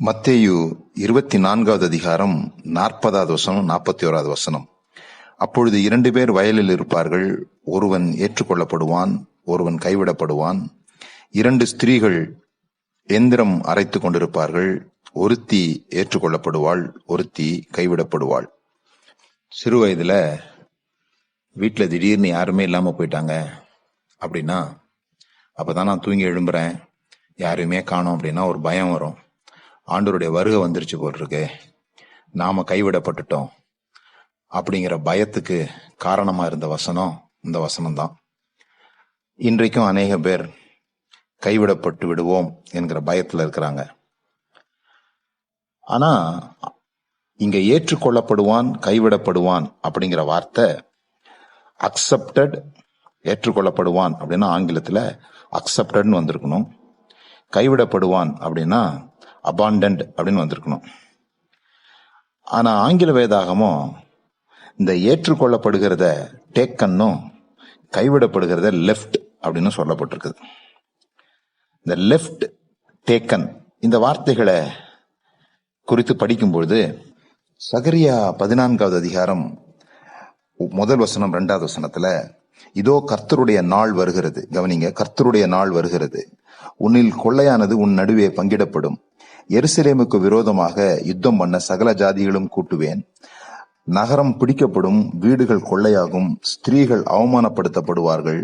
மத்தேயு 24வது அதிகாரம் 40வது வசனம் 41வது வசனம். அப்பொழுது 2 பேர் வயலில் இருப்பார்கள், ஒருவன் ஏற்றுக்கொள்ளப்படுவான், ஒருவன் கைவிடப்படுவான். 2 ஸ்திரீகள் எந்திரம் அரைத்து கொண்டிருப்பார்கள், ஒருத்தி ஏற்றுக்கொள்ளப்படுவாள், ஒருத்தி கைவிடப்படுவாள். சிறு வயதுல வீட்டுல திடீர்னு யாருமே இல்லாம போயிட்டாங்க அப்படின்னா, அப்பதான் நான் தூங்கி எழும்புறேன், யாருமே காணோம் அப்படின்னா ஒரு பயம் வரும். ஆண்டவருடைய வருகை வந்துருச்சு போல் இருக்கு, நாம கைவிடப்பட்டுட்டோம் அப்படிங்கிற பயத்துக்கு காரணமா இருந்த வசனம் இந்த வசனம்தான். இன்றைக்கும் அநேக பேர் கைவிடப்பட்டு விடுவோம் என்கிற பயத்துல இருக்கிறாங்க. ஆனா இங்க ஏற்றுக்கொள்ளப்படுவான் கைவிடப்படுவான் அப்படிங்கிற வார்த்தை அக்செப்டட், ஏற்றுக்கொள்ளப்படுவான் அப்படின்னா ஆங்கிலத்துல அக்செப்டட்னு வந்திருக்கணும். கைவிடப்படுவான் அப்படின்னா அபாண்டன்ட் அப்படின்னு வந்திருக்கணும். ஆனா ஆங்கில வேதாகமும் இந்த ஏற்றுக்கொள்ளப்படுகிறத டேக்கன்னும் கைவிடப்படுகிறத லெஃப்ட் அப்படின்னு சொல்லப்பட்டிருக்குது. இந்த லெஃப்ட், டேக்கன் இந்த வார்த்தைகளை குறித்து படிக்கும்பொழுது சகரியா 14வது அதிகாரம் 1 வசனம் 2வது வசனத்துல, இதோ கர்த்தருடைய நாள் வருகிறது, கவனிங்க, கர்த்தருடைய நாள் வருகிறது, உன்னில் கொள்ளையானது உன் நடுவே பங்கிடப்படும், எருசலேமுக்கு விரோதமாக யுத்தம் பண்ண சகல ஜாதிகளும் கூட்டுவேன், நகரம் பிடிக்கப்படும், வீடுகள் கொள்ளையாகும், ஸ்திரீகள் அவமானப்படுத்தப்படுவார்கள்,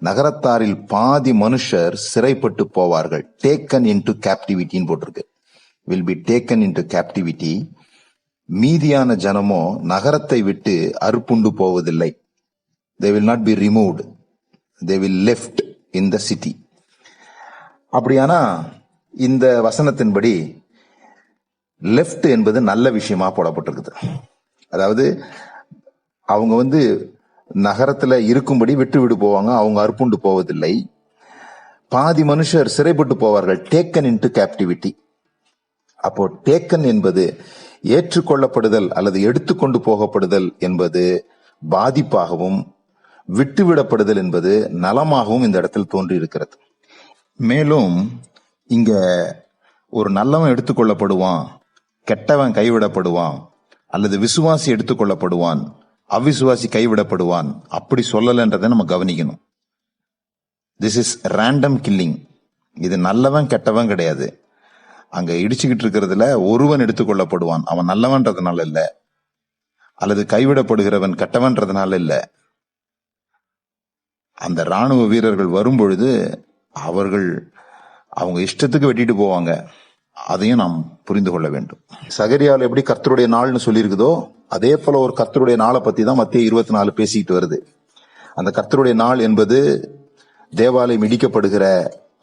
நகரத்தாரில் பாதி மனுஷர் சிறைப்பட்டு போவார்கள். டேக்கன் இன்டு கேப்டிவிட்டின்னு போட்டிருக்கு, will be taken into captivity. மீதியான ஜனமோ நகரத்தை விட்டு அறுப்புண்டு போவதில்லை. they will not be removed, they will left in the city. அப்படியானா இந்த வசனத்தின்படி லெஃப்ட் என்பது நல்ல விஷயமா போடப்பட்டிருக்குது. அதாவது அவங்க நகரத்துல இருக்கும்படி விட்டு போவாங்க, அவங்க அறுப்புண்டு போவதில்லை. பாதி மனுஷர் சிறைப்பட்டு போவார்கள், டேக்கன் இன்டு கேப்டிவிட்டி. அப்போ டேக்கன் என்பது ஏற்றுக்கொள்ளப்படுதல் அல்லது எடுத்துக்கொண்டு போகப்படுதல் என்பது பாதிப்பாகவும், விட்டுவிடப்படுதல் என்பது நலமாகவும் இந்த இடத்தில் தோன்றி இருக்கிறது. மேலும் இங்க ஒரு நல்லவன் எடுத்துக்கொள்ளப்படுவான், கெட்டவன் கைவிடப்படுவான், அல்லது விசுவாசி எடுத்துக்கொள்ளப்படுவான், அவிசுவாசி கைவிடப்படுவான் அப்படி சொல்லலன்றதை நம்ம கவனிக்கணும். This is random killing. இது நல்லவன் கெட்டவன் கிடையாது. அங்க இடிச்சுக்கிட்டு இருக்கிறதுல ஒருவன் எடுத்துக்கொள்ளப்படுவான், அவன் நல்லவன்றதுனால இல்ல, அல்லது கைவிடப்படுகிறவன் கெட்டவன்றதுனால இல்ல. அந்த ராணுவ வீரர்கள் வரும்பொழுது அவங்க இஷ்டத்துக்கு வெட்டிட்டு போவாங்க, அதையும் நாம் புரிந்து கொள்ள வேண்டும். சகரியாவில் எப்படி கர்த்தருடைய நாள்னு சொல்லியிருக்குதோ அதே போல ஒரு கர்த்தருடைய நாளை பத்தி தான் மத்தேயு 24 பேசிக்கிட்டு வருது. அந்த கர்த்தருடைய நாள் என்பது தேவாலயம் இடிக்கப்படுகிற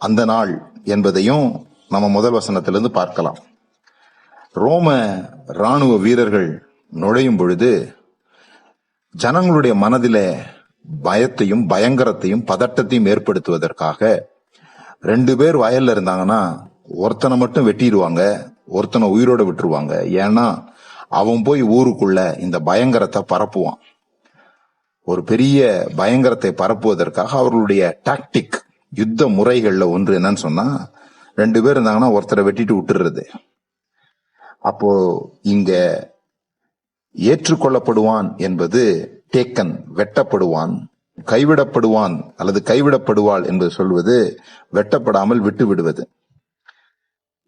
அந்த நாள் என்பதையும் நம்ம முதல் வசனத்திலிருந்து பார்க்கலாம். ரோம ராணுவ வீரர்கள் நுழையும் பொழுது ஜனங்களுடைய மனதிலே பயத்தையும் பயங்கரத்தையும் பதட்டத்தையும் ஏற்படுத்துவதற்காக 2 பேர் வயல்ல இருந்தாங்கன்னா ஒருத்தனை மட்டும் வெட்டிடுவாங்க, ஒருத்தனை உயிரோட விட்டுருவாங்க. ஏன்னா அவன் போய் ஊருக்குள்ள இந்த பயங்கரத்தை பரப்புவான். ஒரு பெரிய பயங்கரத்தை பரப்புவதற்காக அவர்களுடைய டாக்டிக், யுத்த முறைகள்ல ஒன்று என்னன்னு சொன்னா, 2 பேர் இருந்தாங்கன்னா ஒருத்தரை வெட்டிட்டு விட்டுறது. அப்போ இங்க ஏற்றுக்கொள்ளப்படுவான் என்பது டேக்கன், வெட்டப்படுவான். கைவிடப்படுவான் அல்லது கைவிடப்படுவாள் என்பது சொல்வது வெட்டப்படாமல் விட்டு விடுவது.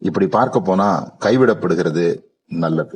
இப்படி பார்க்க போனா கைவிடப்படுகிறது நல்லது.